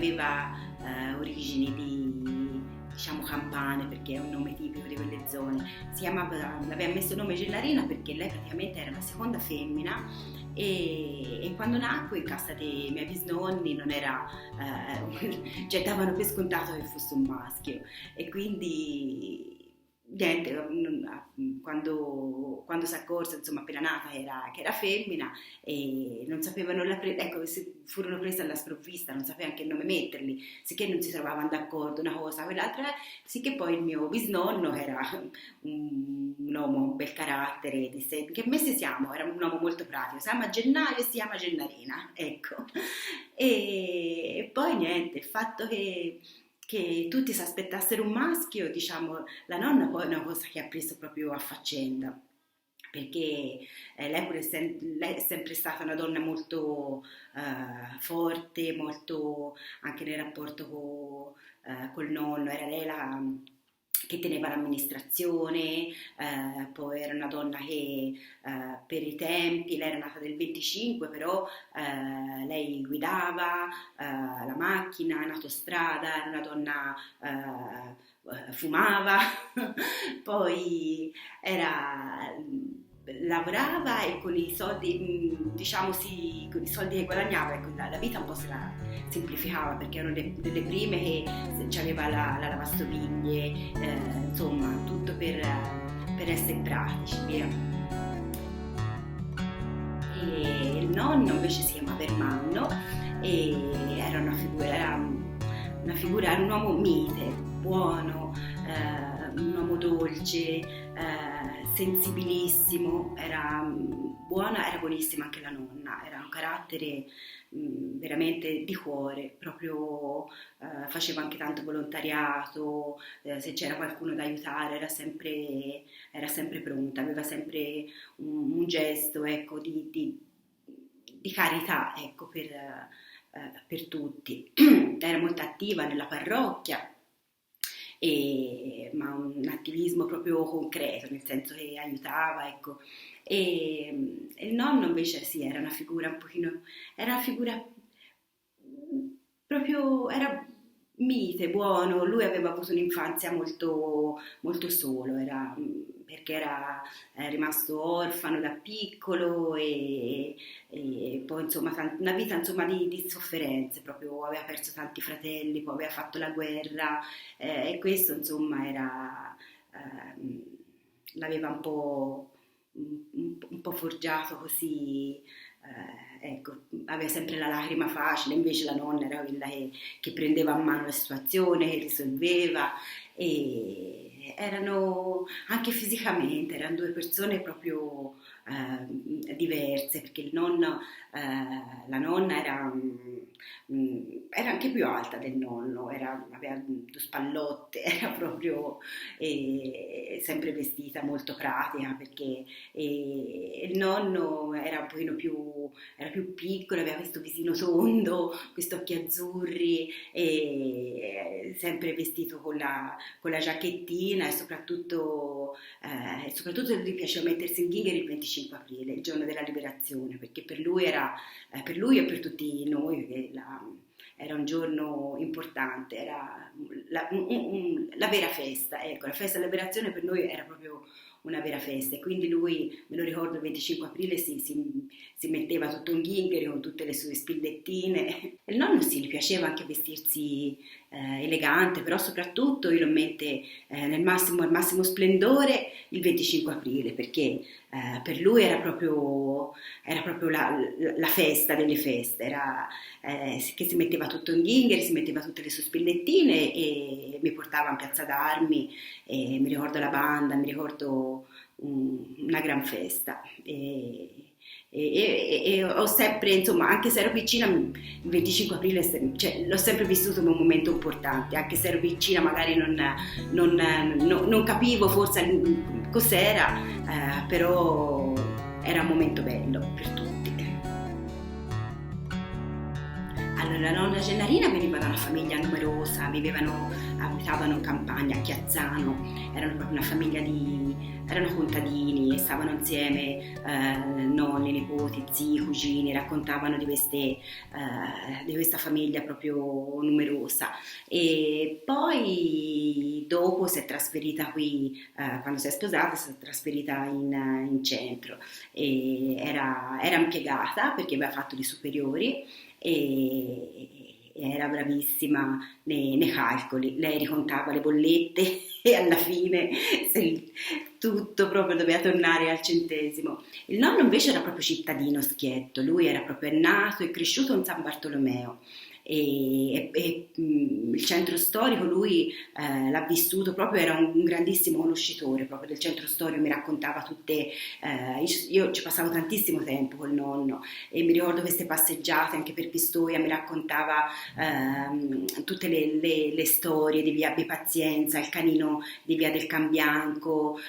aveva origini di, diciamo, campane, perché è un nome tipico di quelle zone. L'aveva messo il nome Gennarina perché lei praticamente era la seconda femmina, e quando nacque in casa dei miei bisnonni non era, cioè davano per scontato che fosse un maschio, e quindi niente, quando si accorse, insomma, appena nata che era femmina, e non sapevano, ecco, furono prese alla sprovvista, non sapevano che nome metterli, sicché non si trovavano d'accordo una cosa, quell'altra, sicché poi il mio bisnonno, che era un uomo, un bel carattere, disse: che mese siamo? Era un uomo molto pratico, si chiama Gennaio e si chiama Gennarina, ecco. E poi niente, il fatto che tutti si aspettassero un maschio, diciamo, la nonna poi è una cosa che ha preso proprio a faccenda, perché lei è sempre stata una donna molto forte, molto anche nel rapporto col nonno, era lei che teneva l'amministrazione, poi era una donna che per i tempi, lei era nata del 25, però lei guidava la macchina in autostrada, era una donna, fumava, poi lavorava, e con i soldi, diciamo, con i soldi che guadagnava, ecco, la vita un po' se la semplificava, perché erano delle prime che aveva la lavastoviglie, insomma, tutto per essere pratici, via. E il nonno invece si chiamava Ermanno, e era era un uomo mite, buono, un uomo dolce, sensibilissimo, era buonissima anche la nonna, era un carattere veramente di cuore, proprio faceva anche tanto volontariato, se c'era qualcuno da aiutare era sempre pronta, aveva sempre un gesto, ecco, di carità, ecco, per tutti. Era molto attiva nella parrocchia, ma un attivismo proprio concreto, nel senso che aiutava, ecco. E il nonno invece sì, era una figura un pochino, era una figura proprio, era mite, buono. Lui aveva avuto un'infanzia molto, molto solo, perché era rimasto orfano da piccolo, e poi insomma una vita, insomma, di sofferenze, proprio aveva perso tanti fratelli, poi aveva fatto la guerra, e questo insomma l'aveva un po' forgiato così, ecco, aveva sempre la lacrima facile, invece la nonna era quella che prendeva a mano la situazione, che risolveva, e erano anche fisicamente, erano due persone proprio diverse, perché la nonna era anche più alta del nonno, aveva due spallotte, era proprio sempre vestita molto pratica, perché il nonno era un pochino era più piccolo, aveva questo visino tondo, questi occhi azzurri, e sempre vestito con la giacchettina, e soprattutto gli piaceva mettersi in ghigheri il 25 aprile, il giorno della liberazione, perché per lui per lui e per tutti noi era un giorno importante, era la vera festa, ecco, la festa della liberazione per noi era proprio una vera festa, e quindi lui, me lo ricordo, il 25 aprile si metteva tutto in ghingheri con tutte le sue spillettine. Il nonno sì, gli piaceva anche vestirsi elegante, però soprattutto io lo in mente al massimo splendore il 25 aprile, perché per lui era proprio la festa delle feste, che si metteva tutto in ghingheri, si metteva tutte le sue spillettine, e mi portava in piazza d'armi, e mi ricordo la banda, mi ricordo una gran festa, e ho sempre, insomma, anche se ero piccina, il 25 aprile, cioè, l'ho sempre vissuto come un momento importante, anche se ero piccina magari non capivo forse cos'era, però era un momento bello per tutti. Allora, la nonna Gennarina veniva da una famiglia numerosa, abitavano in campagna a Chiazzano, erano proprio una famiglia erano contadini e stavano insieme, nonni, nipoti, zii, cugini, raccontavano di questa famiglia proprio numerosa. E poi dopo si è trasferita qui, quando si è sposata, si è trasferita in centro. E era impiegata perché aveva fatto le superiori e era bravissima nei calcoli. Lei ricontava le bollette e alla fine tutto proprio doveva tornare al centesimo. Il nonno invece era proprio cittadino schietto, lui era proprio nato e cresciuto in San Bartolomeo. Il centro storico lui l'ha vissuto proprio, era un grandissimo conoscitore proprio del centro storico, mi raccontava io ci passavo tantissimo tempo col nonno e mi ricordo queste passeggiate anche per Pistoia, mi raccontava tutte le storie di via Abbi Pazienza, il canino di via del Cambianco,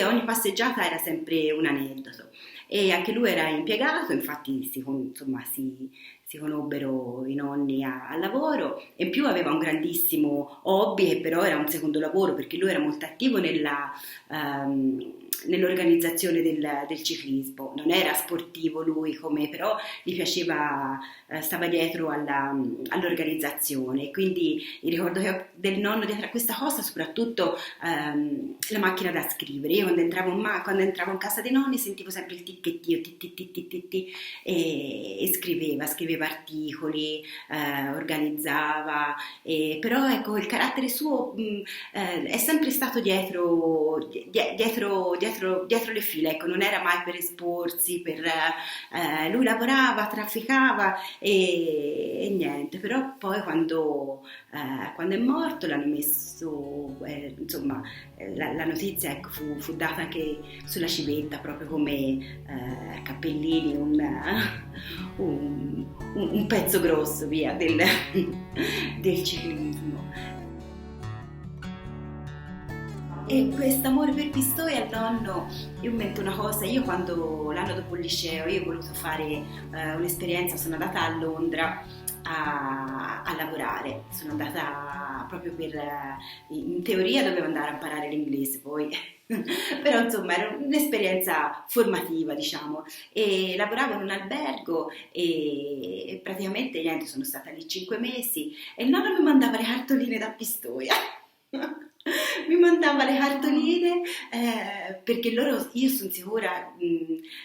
ogni passeggiata era sempre un aneddoto. E anche lui era impiegato, infatti si conobbero i nonni al lavoro, e in più aveva un grandissimo hobby che però era un secondo lavoro, perché lui era molto attivo nell'organizzazione del ciclismo. Non era sportivo lui, però gli piaceva, stava dietro all'organizzazione. Quindi mi ricordo che del nonno dietro a questa cosa soprattutto la macchina da scrivere. Io quando entravo in casa dei nonni sentivo sempre il ticchettio e scriveva articoli, organizzava, però ecco, il carattere suo è sempre stato dietro le file, ecco, non era mai per esporsi, lui lavorava, trafficava e niente. Però poi quando è morto l'hanno messo, la notizia, ecco, fu data anche sulla civetta, proprio come Cappellini, un pezzo grosso via del ciclismo. E questo amore per Pistoia al nonno, io invento una cosa. Io quando l'anno dopo il liceo io ho voluto fare un'esperienza, sono andata a Londra a lavorare, sono andata proprio in teoria dovevo andare a imparare l'inglese poi però insomma era un'esperienza formativa, diciamo, e lavoravo in un albergo e praticamente niente, sono stata lì 5 mesi e il nonno mi mandava le cartoline da Pistoia mi mandava le cartoline perché io sono sicura,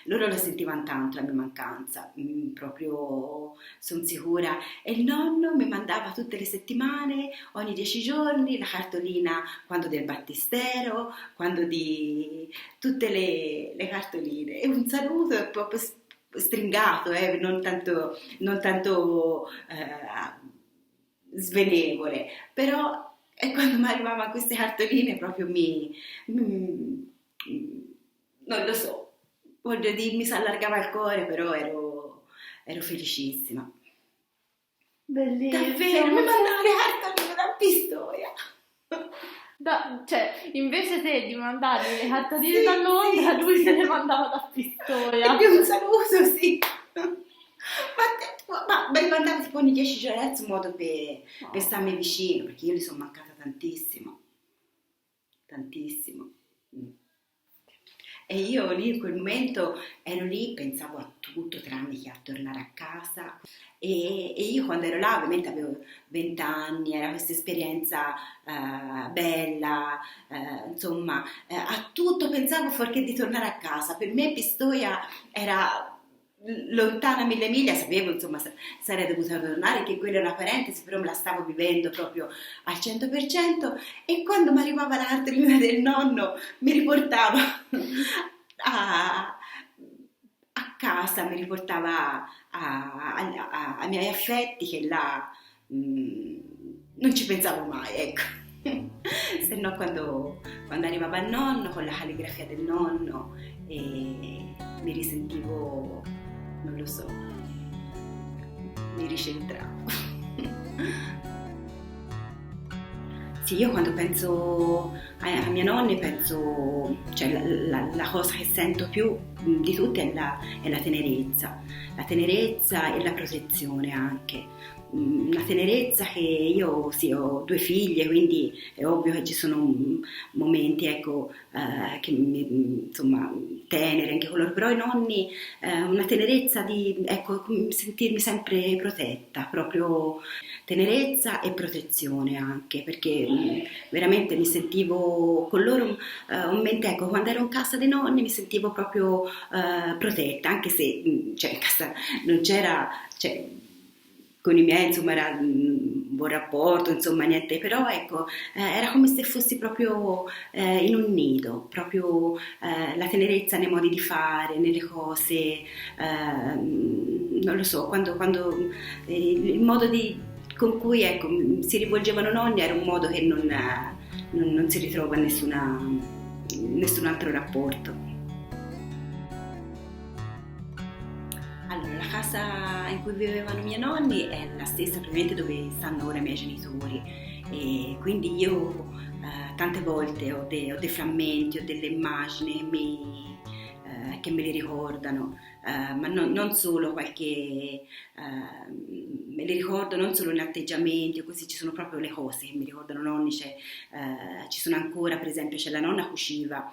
loro lo sentivano tanto la mia mancanza, proprio sono sicura. E il nonno mi mandava tutte le settimane, ogni 10 giorni, la cartolina, quando del battistero, quando di tutte le cartoline, e un saluto proprio stringato, non tanto svenevole, però. E quando mi arrivavano queste cartoline proprio non lo so, voglio dire, mi si allargava il cuore, però ero felicissima. Bellissimo. Davvero, mi mandava le cartoline da Pistoia. Cioè, invece te di mandargli le cartoline Sì, da Londra, sì, lui sì. se le mandava da Pistoia. E più un saluto, sì. Ma me li mandavo tipo ogni 10 giorni, un modo per starmi vicino, perché io li sono mancata tantissimo. E io lì in quel momento ero lì, pensavo a tutto tranne che a tornare a casa. E io quando ero là ovviamente avevo 20 anni, era questa esperienza bella, insomma, a tutto pensavo fuorché di tornare a casa. Per me Pistoia era lontana 1000 miglia, sapevo insomma sarei dovuta tornare, che quella è una parentesi, però me la stavo vivendo proprio al 100%. E quando mi arrivava la cartolina del nonno mi riportava a casa, mi riportava ai miei affetti, che là non ci pensavo mai, ecco. Se no quando arrivava il nonno con la calligrafia del nonno mi risentivo, non lo so, mi ricentravo. Sì, io quando penso a mia nonna penso, cioè la cosa che sento più di tutte è la tenerezza. la tenerezza e la protezione anche. Una tenerezza che io sì, ho due figlie, quindi è ovvio che ci sono momenti, ecco, che insomma, tenere anche con loro, però i nonni, una tenerezza di, ecco, sentirmi sempre protetta, proprio tenerezza e protezione anche, perché veramente mi sentivo con loro, un momento, ecco, quando ero in casa dei nonni mi sentivo proprio protetta, anche se cioè, in casa non c'era, cioè, con i miei insomma era un buon rapporto, insomma niente, però ecco, era come se fossi proprio in un nido, proprio la tenerezza nei modi di fare, nelle cose, non lo so, il modo con cui ecco, si rivolgevano nonni era un modo che non si ritrova in nessun altro rapporto. Allora, la casa in cui vivevano i miei nonni è la stessa praticamente dove stanno ora i miei genitori e quindi io tante volte ho dei frammenti, ho delle immagini che me li ricordano, ma non solo me li ricordo non solo in atteggiamenti o così, ci sono proprio le cose che mi ricordano nonni, ci sono ancora, per esempio, c'è la nonna cuciva,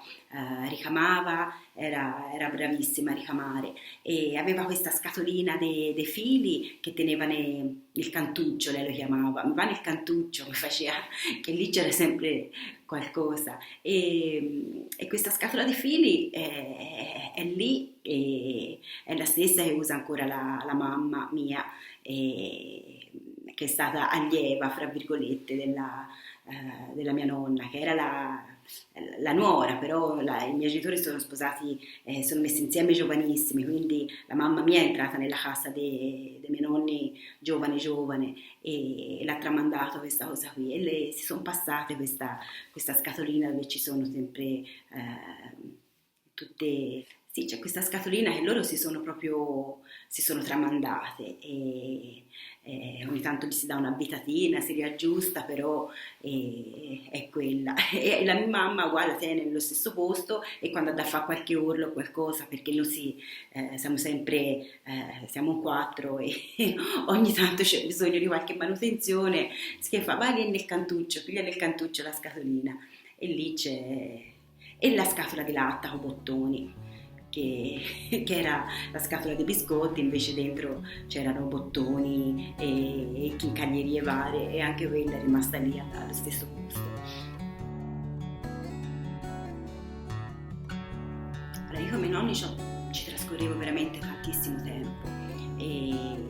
ricamava, era bravissima a ricamare e aveva questa scatolina dei fili che teneva il cantuccio, lei lo chiamava, mi va nel cantuccio, mi faceva, che lì c'era sempre qualcosa e questa scatola di fili è lì e è la stessa che usa ancora la mamma mia che è stata allieva, fra virgolette, della mia nonna, che era la nuora, però i miei genitori sono sposati, sono messi insieme giovanissimi, quindi la mamma mia è entrata nella casa dei miei nonni giovane giovane e l'ha tramandato questa cosa qui e si sono passate questa scatolina dove ci sono sempre tutte. Sì, c'è questa scatolina che loro si sono tramandate e ogni tanto gli si dà un'abitatina, si riaggiusta, però è quella. E la mia mamma uguale la tiene nello stesso posto e quando ha da fare qualche urlo o qualcosa, perché noi siamo sempre, siamo in quattro e ogni tanto c'è bisogno di qualche manutenzione, si fa vai lì nel cantuccio, piglia nel cantuccio la scatolina e lì c'è e la scatola di latta con bottoni che era la scatola dei biscotti, invece dentro c'erano bottoni e chincaglierie varie e anche quella è rimasta lì allo stesso posto. Allora io come nonni ci trascorrevo veramente tantissimo tempo e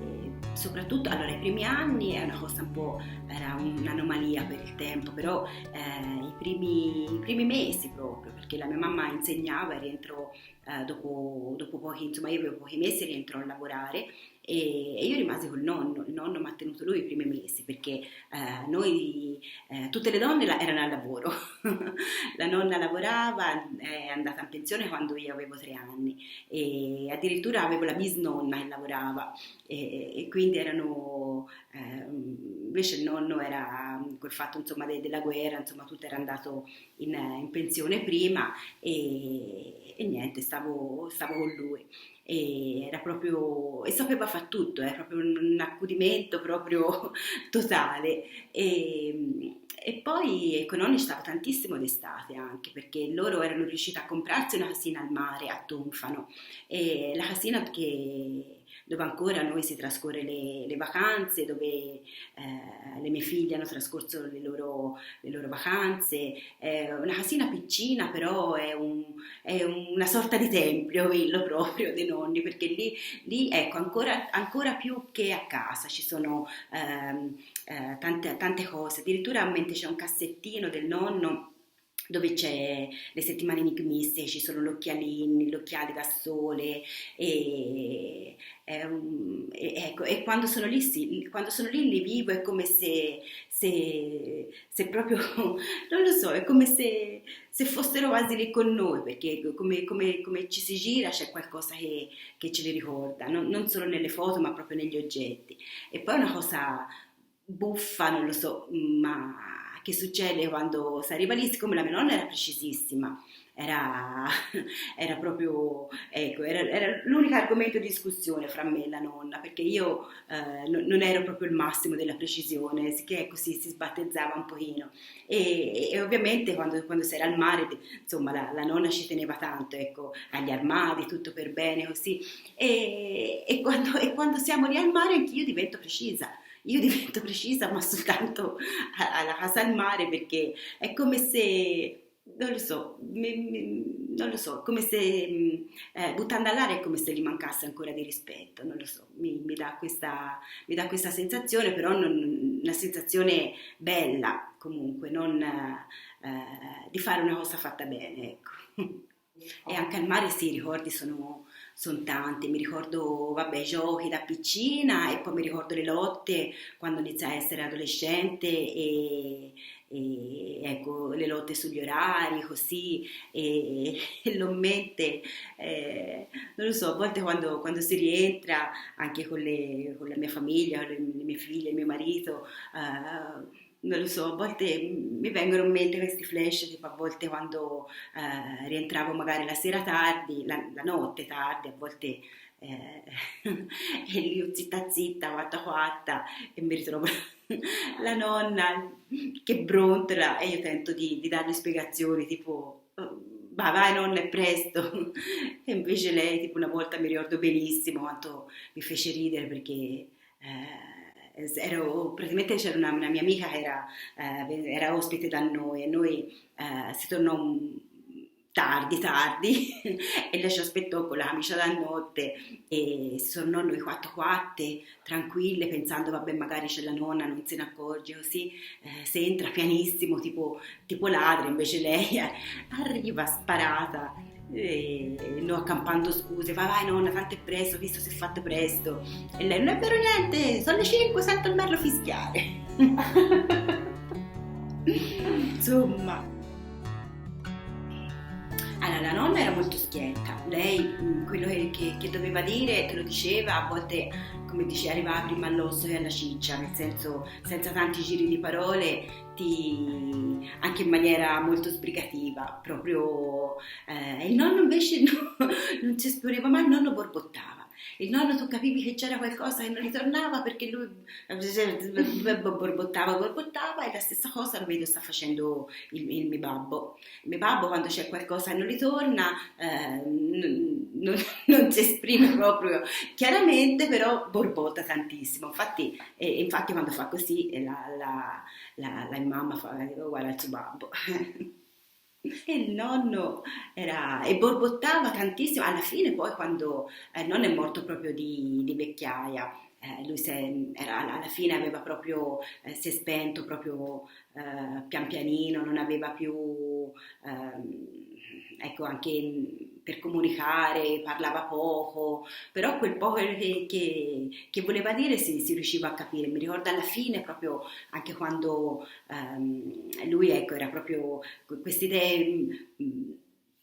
soprattutto allora i primi anni è una cosa un po', era un'anomalia per il tempo, però i primi mesi proprio, perché la mia mamma insegnava e rientrò dopo pochi, insomma io avevo pochi mesi e rientrò a lavorare e io rimasi col nonno, il nonno mi ha tenuto lui i primi mesi perché tutte le donne erano al lavoro, la nonna lavorava, è andata in pensione quando io avevo 3 anni e addirittura avevo la bisnonna che lavorava e quindi invece il nonno era col fatto insomma della guerra, insomma tutto era andato in pensione prima e niente, stavo con lui e era proprio e sapeva fare tutto, era proprio un accudimento proprio totale e poi con i nonni stavo tantissimo d'estate anche perché loro erano riusciti a comprarsi una casina al mare a Tonfano e la casina dove ancora noi si trascorre le vacanze, dove le mie figlie hanno trascorso le loro vacanze, è una casina piccina però è una sorta di tempio quello proprio dei nonni, perché lì ecco ancora più che a casa ci sono tante cose, addirittura mentre c'è un cassettino del nonno dove c'è le settimane enigmistiche, ci sono gli occhiali da sole ecco, e quando sono lì, sì, quando sono lì li vivo, è come se proprio, non lo so, è come se fossero quasi lì con noi, perché come ci si gira c'è qualcosa che ce li ricorda, non solo nelle foto ma proprio negli oggetti. E poi una cosa buffa, non lo so, ma che succede quando si arriva lì, siccome la mia nonna era precisissima, era, era proprio, ecco, era l'unico argomento di discussione fra me e la nonna, perché io non ero proprio il massimo della precisione, che così si sbattezzava un pochino. E ovviamente quando si era al mare, insomma, la nonna ci teneva tanto, ecco, agli armadi, tutto per bene, così. E quando siamo lì al mare anch'io divento precisa. Io divento precisa, ma soltanto alla casa al mare, perché è come se, non lo so, non lo so, come se buttando all'aria è come se gli mancasse ancora di rispetto, non lo so, mi dà questa sensazione, però una sensazione bella comunque, non di fare una cosa fatta bene, ecco. E anche al mare sì, i ricordi sono tanti, mi ricordo, vabbè, i giochi da piccina e poi mi ricordo le lotte quando iniziai a essere adolescente e ecco, le lotte sugli orari, così, e l'ho in mente, non lo so, a volte quando si rientra anche con la mia famiglia, con le mie figlie, il mio marito, non lo so, a volte mi vengono in mente questi flash, tipo a volte quando rientravo magari la sera tardi, la notte tardi, a volte e lì io zitta zitta, fatta fatta e mi ritrovo la nonna che brontola e io tento di darle spiegazioni tipo vai vai nonna è presto e invece lei tipo una volta mi ricordo benissimo quanto mi fece ridere perché ero, praticamente c'era una mia amica che era ospite da noi e noi si tornò tardi e lei ci aspettò con la camicia da notte e si tornò noi quattro quatte tranquille pensando vabbè magari c'è la nonna non se ne accorge così se entra pianissimo tipo ladra invece lei arriva sparata noi accampando scuse vai nonna tanto è presto visto se è fatto presto e lei non è vero niente sono le 5 sento il merlo fischiare insomma. Allora, la nonna era molto schietta, lei quello che doveva dire te lo diceva, a volte come dice arrivava prima all'osso che alla ciccia, nel senso senza tanti giri di parole, anche in maniera molto sbrigativa, proprio il nonno invece non si esponeva mai, il nonno borbottava. Il nonno tu capivi che c'era qualcosa che non ritornava perché lui borbottava e la stessa cosa lo vedo sta facendo il mio babbo. Il mio babbo quando c'è qualcosa che non ritorna non si esprime proprio chiaramente, però borbotta tantissimo. Infatti quando fa così la mamma fa uguale al suo babbo. E il nonno e borbottava tantissimo. Alla fine, poi, quando il nonno è morto proprio di vecchiaia, lui alla fine aveva proprio, si è spento proprio pian pianino, non aveva più, ecco, anche per comunicare, parlava poco, però quel poco che voleva dire si riusciva a capire. Mi ricordo alla fine, proprio anche quando lui, ecco, era proprio queste idee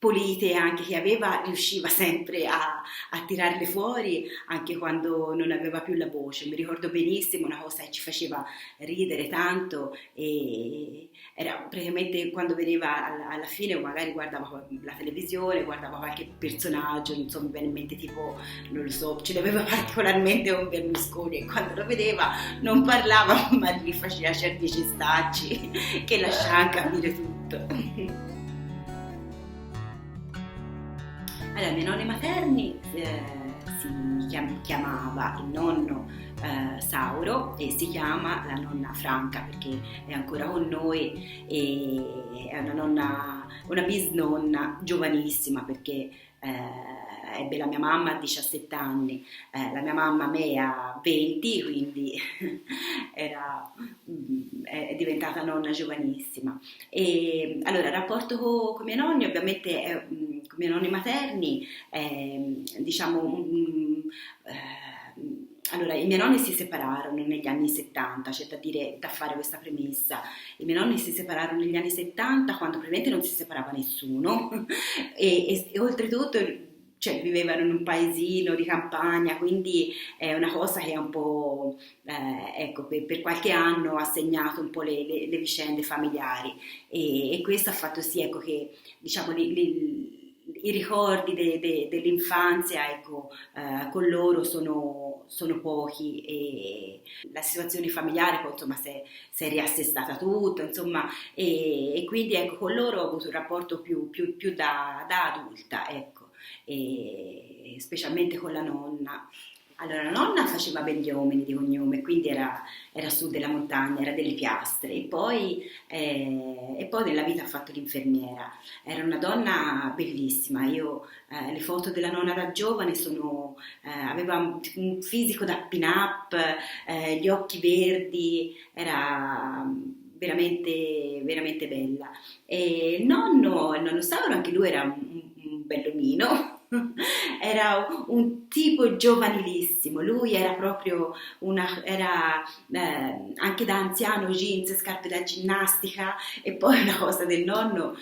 pulite anche che aveva, riusciva sempre a tirarle fuori anche quando non aveva più la voce. Mi ricordo benissimo una cosa che ci faceva ridere tanto e era praticamente quando veniva alla fine magari guardava la televisione, guardava qualche personaggio, insomma mi viene in mente tipo, non lo so, ce l'aveva particolarmente con Berlusconi e quando lo vedeva non parlava ma gli faceva certi cestacci che lasciava capire tutto. Allora, i miei nonni materni chiamava il nonno Sauro e si chiama la nonna Franca perché è ancora con noi e è una bisnonna giovanissima perché ebbe la mia mamma a 17 anni, la mia mamma a me a 20, quindi è diventata nonna giovanissima. E allora il rapporto con i miei nonni ovviamente con i miei nonni materni diciamo allora i miei nonni si separarono negli anni 70, c'è da fare questa premessa. I miei nonni si separarono negli anni 70 quando probabilmente non si separava nessuno e oltretutto cioè, vivevano in un paesino di campagna, quindi è una cosa che è un po', ecco, per qualche anno ha segnato un po' le vicende familiari e questo ha fatto sì, ecco, che diciamo i ricordi dell'infanzia, ecco, con loro sono pochi e la situazione familiare poi, insomma, si è riassestata tutto, insomma, e quindi ecco, con loro ho avuto un rapporto più da adulta, ecco, e specialmente con la nonna. Allora, la nonna faceva Beniamini di cognome, quindi era su della montagna, era delle Piastre, e poi nella vita ha fatto l'infermiera. Era una donna bellissima. Io le foto della nonna da giovane aveva un fisico da pin-up, gli occhi verdi, era veramente, veramente bella. E il nonno Sauro, anche lui era un bellomino. Era un tipo giovanilissimo, lui era proprio anche da anziano jeans, scarpe da ginnastica e poi una cosa del nonno,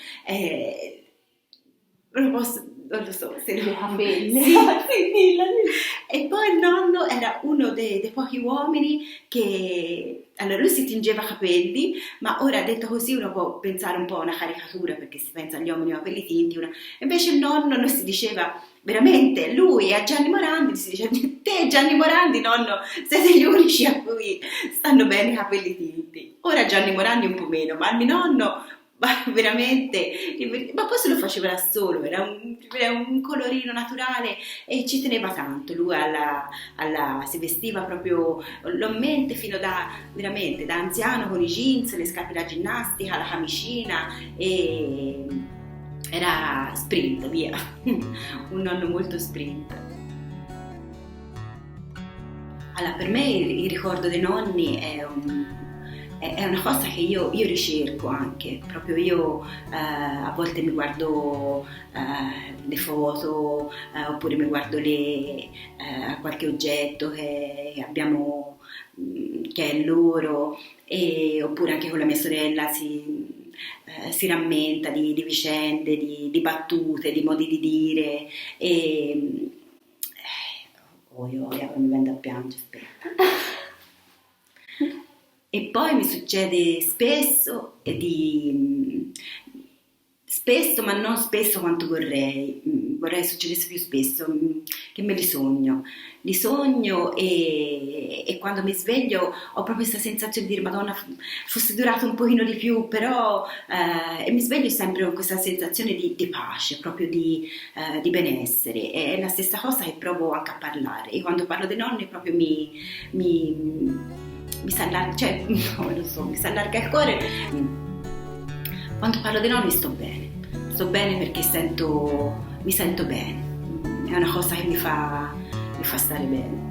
non lo so se I capelli. sì, e poi il nonno era uno dei pochi uomini che allora lui si tingeva i capelli, ma ora detto così uno può pensare un po' a una caricatura perché si pensa agli uomini con i capelli tinti, invece il nonno non si diceva veramente, lui e a Gianni Morandi si dice te Gianni Morandi nonno siete gli unici a cui stanno bene i capelli tinti. Ora Gianni Morandi un po' meno, ma il mio nonno veramente, ma poi se lo faceva da solo, era un colorino naturale e ci teneva tanto. Lui si vestiva proprio l'ommente fino veramente da anziano con i jeans, le scarpe da ginnastica, la camicina e era sprint, via, un nonno molto sprint. Allora, per me il ricordo dei nonni è una cosa che io ricerco anche, proprio io a volte mi guardo le foto oppure mi guardo qualche oggetto che abbiamo, che è loro, oppure anche con la mia sorella si rammenta di vicende, di battute, di modi di dire e mi vengo a piangere, aspetta. E poi mi succede spesso, spesso, ma non spesso quanto vorrei succedesse più spesso, che me li sogno e quando mi sveglio ho proprio questa sensazione di dire Madonna, fosse durato un pochino di più, però e mi sveglio sempre con questa sensazione di pace, proprio di benessere. È la stessa cosa che provo anche a parlare. Io quando parlo dei nonni proprio mi si allarga, cioè, no, non so, mi si allarga il cuore. Quando parlo dei nonni sto bene perché mi sento bene, è una cosa che mi fa stare bene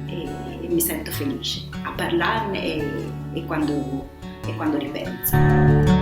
e mi sento felice a parlarne e quando ripenso.